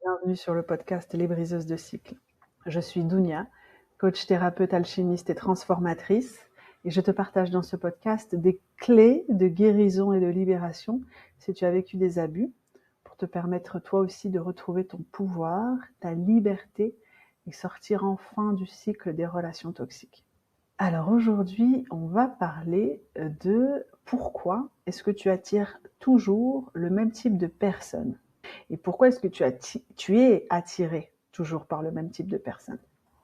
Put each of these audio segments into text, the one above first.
Bienvenue sur le podcast Les Briseuses de cycle. Je suis Dounia, coach thérapeute alchimiste et transformatrice, et je te partage dans ce podcast des clés de guérison et de libération si tu as vécu des abus, pour te permettre toi aussi de retrouver ton pouvoir, ta liberté et sortir enfin du cycle des relations toxiques. Alors aujourd'hui, on va parler de pourquoi est-ce que tu attires toujours le même type de personne et pourquoi est-ce que tu es attiré toujours par le même type de personne.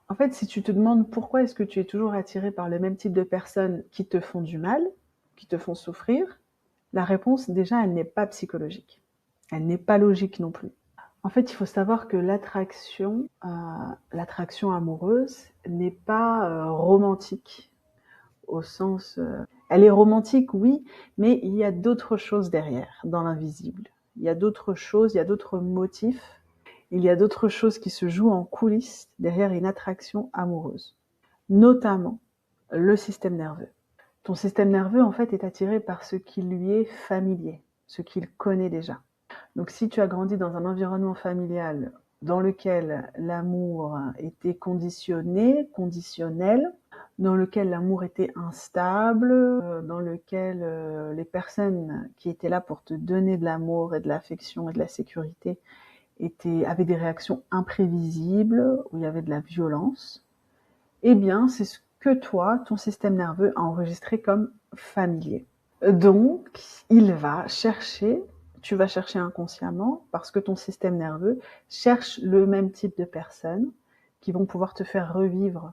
En fait, si tu te demandes pourquoi est-ce que tu es toujours attiré par le même type de personnes qui te font du mal, qui te font souffrir, la réponse déjà, elle n'est pas psychologique. Elle n'est pas logique non plus. En fait, il faut savoir que l'attraction amoureuse n'est pas romantique au sens... elle est romantique, oui, mais il y a d'autres choses derrière, dans l'invisible. Il y a d'autres choses, il y a d'autres motifs, il y a d'autres choses qui se jouent en coulisses derrière une attraction amoureuse. Notamment le système nerveux. Ton système nerveux, en fait, est attiré par ce qui lui est familier, ce qu'il connaît déjà. Donc si tu as grandi dans un environnement familial dans lequel l'amour était conditionné, conditionnel, dans lequel l'amour était instable, dans lequel les personnes qui étaient là pour te donner de l'amour et de l'affection et de la sécurité avaient des réactions imprévisibles, où il y avait de la violence, eh bien c'est ce que toi, ton système nerveux a enregistré comme familier. Donc, tu vas chercher inconsciemment, parce que ton système nerveux cherche le même type de personnes qui vont pouvoir te faire revivre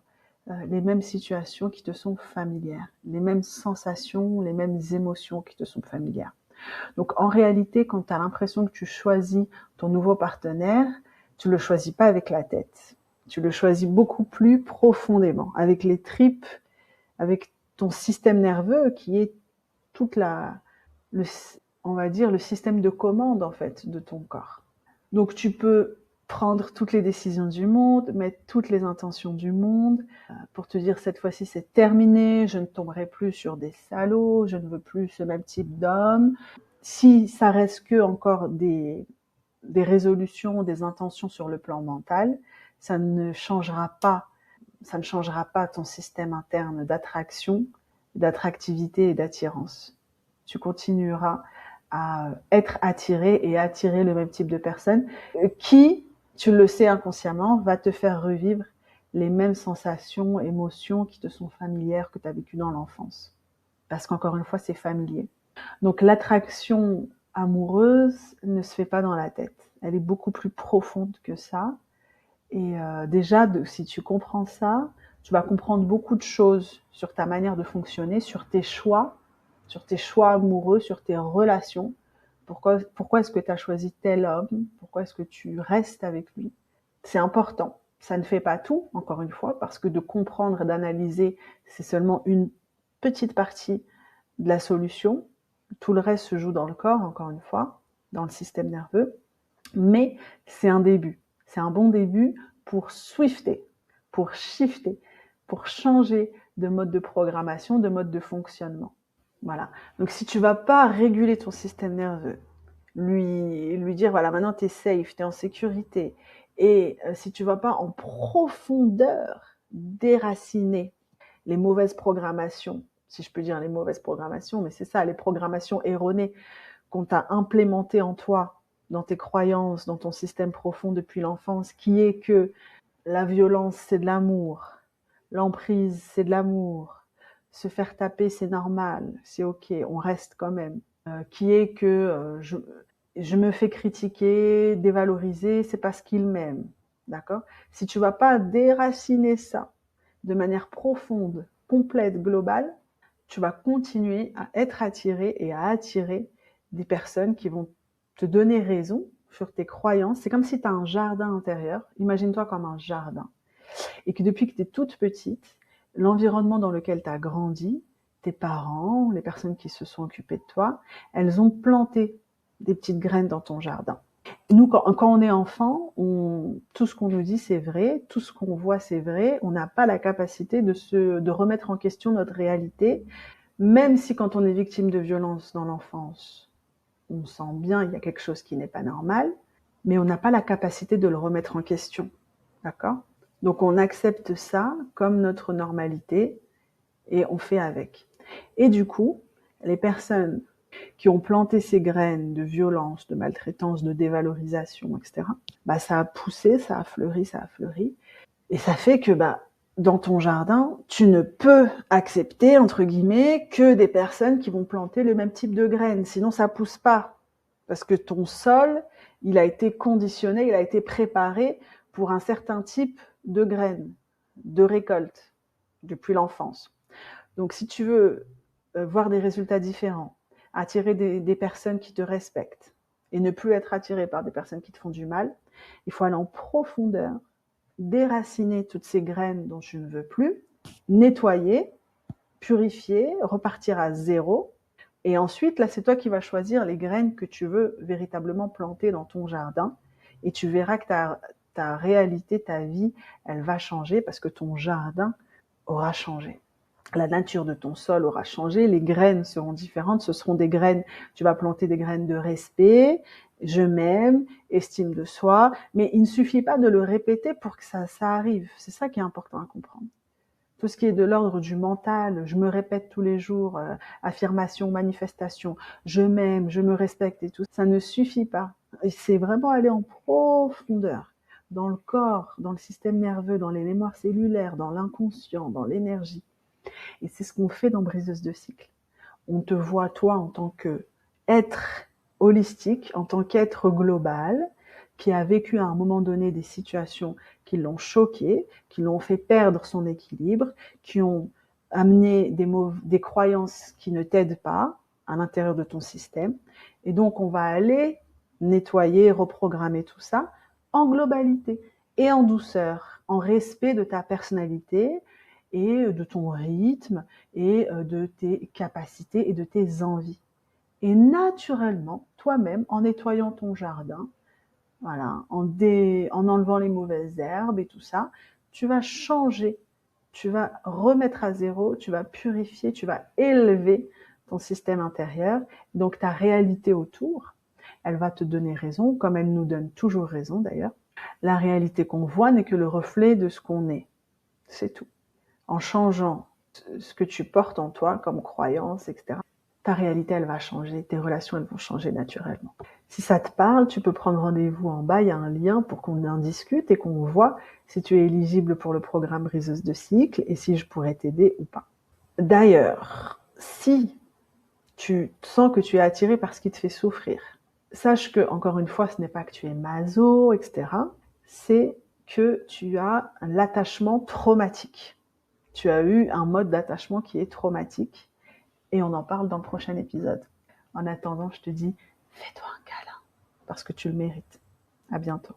les mêmes situations qui te sont familières, les mêmes sensations, les mêmes émotions qui te sont familières. Donc, en réalité, quand tu as l'impression que tu choisis ton nouveau partenaire, tu le choisis pas avec la tête. Tu le choisis beaucoup plus profondément, avec les tripes, avec ton système nerveux qui est toute on va dire, le système de commande, en fait, de ton corps. Donc, tu peux prendre toutes les décisions du monde, mettre toutes les intentions du monde, pour te dire cette fois-ci c'est terminé, je ne tomberai plus sur des salauds, je ne veux plus ce même type d'homme. Si ça reste que encore des résolutions, des intentions sur le plan mental, ça ne changera pas ton système interne d'attraction, d'attractivité et d'attirance. Tu continueras à être attiré et attirer le même type de personne qui, tu le sais inconsciemment, va te faire revivre les mêmes sensations, émotions qui te sont familières, que tu as vécues dans l'enfance. Parce qu'encore une fois, c'est familier. Donc l'attraction amoureuse ne se fait pas dans la tête. Elle est beaucoup plus profonde que ça. Et déjà, si tu comprends ça, tu vas comprendre beaucoup de choses sur ta manière de fonctionner, sur tes choix amoureux, sur tes relations. Pourquoi est-ce que tu as choisi tel homme? Pourquoi est-ce que tu restes avec lui? C'est important. Ça ne fait pas tout, encore une fois, parce que de comprendre et d'analyser, c'est seulement une petite partie de la solution. Tout le reste se joue dans le corps, encore une fois, dans le système nerveux. Mais c'est un début. C'est un bon début pour swifter, pour shifter, pour changer de mode de programmation, de mode de fonctionnement. Voilà. Donc si tu vas pas réguler ton système nerveux, lui dire voilà, maintenant tu es safe, tu es en sécurité, et si tu vas pas en profondeur déraciner les mauvaises programmations, si je peux dire les mauvaises programmations, mais c'est ça, les programmations erronées qu'on t'a implémentées en toi, dans tes croyances, dans ton système profond depuis l'enfance, qui est que la violence, c'est de l'amour, l'emprise, c'est de l'amour, se faire taper, c'est normal, c'est ok, on reste quand même. Qui est que je me fais critiquer, dévaloriser, c'est parce qu'il m'aime. D'accord? Si tu vas pas déraciner ça de manière profonde, complète, globale, tu vas continuer à être attiré et à attirer des personnes qui vont te donner raison sur tes croyances. C'est comme si tu as un jardin intérieur. Imagine-toi comme un jardin. Et que depuis que tu es toute petite, l'environnement dans lequel tu as grandi, tes parents, les personnes qui se sont occupées de toi, elles ont planté des petites graines dans ton jardin. Nous, quand on est enfant, tout ce qu'on nous dit, c'est vrai, tout ce qu'on voit, c'est vrai. On n'a pas la capacité de remettre en question notre réalité, même si quand on est victime de violence dans l'enfance, on sent bien il y a quelque chose qui n'est pas normal. mais on n'a pas la capacité de le remettre en question. D'accord? Donc on accepte ça comme notre normalité et on fait avec. Et du coup, les personnes qui ont planté ces graines de violence, de maltraitance, de dévalorisation, etc., bah ça a poussé, ça a fleuri. Et ça fait que dans ton jardin, tu ne peux accepter, entre guillemets, que des personnes qui vont planter le même type de graines. Sinon, ça pousse pas. Parce que ton sol, il a été conditionné, il a été préparé pour un certain type de graines, de récolte, depuis l'enfance. Donc, si tu veux voir des résultats différents, attirer des personnes qui te respectent et ne plus être attiré par des personnes qui te font du mal, il faut aller en profondeur, déraciner toutes ces graines dont tu ne veux plus, nettoyer, purifier, repartir à zéro. Et ensuite, là, c'est toi qui vas choisir les graines que tu veux véritablement planter dans ton jardin. Et tu verras que ta réalité, ta vie, elle va changer parce que ton jardin aura changé. La nature de ton sol aura changé, les graines seront différentes, ce seront des graines, tu vas planter des graines de respect, je m'aime, estime de soi, mais il ne suffit pas de le répéter pour que ça arrive. C'est ça qui est important à comprendre. Tout ce qui est de l'ordre du mental, je me répète tous les jours, affirmation, manifestation, je m'aime, je me respecte et tout, ça ne suffit pas. Et c'est vraiment aller en profondeur, dans le corps, dans le système nerveux, dans les mémoires cellulaires, dans l'inconscient, dans l'énergie. Et c'est ce qu'on fait dans Briseuse de cycle. On te voit, toi, en tant qu'être holistique, en tant qu'être global, qui a vécu à un moment donné des situations qui l'ont choqué, qui l'ont fait perdre son équilibre, qui ont amené des croyances qui ne t'aident pas à l'intérieur de ton système. Et donc, on va aller nettoyer, reprogrammer tout ça en globalité et en douceur, en respect de ta personnalité et de ton rythme et de tes capacités et de tes envies. Et naturellement, toi-même, en nettoyant ton jardin, voilà, en enlevant les mauvaises herbes et tout ça, tu vas changer, tu vas remettre à zéro, tu vas purifier, tu vas élever ton système intérieur. Donc ta réalité autour, elle va te donner raison, comme elle nous donne toujours raison d'ailleurs. La réalité qu'on voit n'est que le reflet de ce qu'on est. C'est tout. En changeant ce que tu portes en toi comme croyance, etc., ta réalité, elle va changer, tes relations, elles vont changer naturellement. Si ça te parle, tu peux prendre rendez-vous en bas, il y a un lien pour qu'on en discute et qu'on voit si tu es éligible pour le programme Briseuse de cycle et si je pourrais t'aider ou pas. D'ailleurs, si tu sens que tu es attiré par ce qui te fait souffrir, sache que, encore une fois, ce n'est pas que tu es maso, etc., c'est que tu as l'attachement traumatique. Tu as eu un mode d'attachement qui est traumatique et on en parle dans le prochain épisode. En attendant, je te dis, fais-toi un câlin parce que tu le mérites. À bientôt.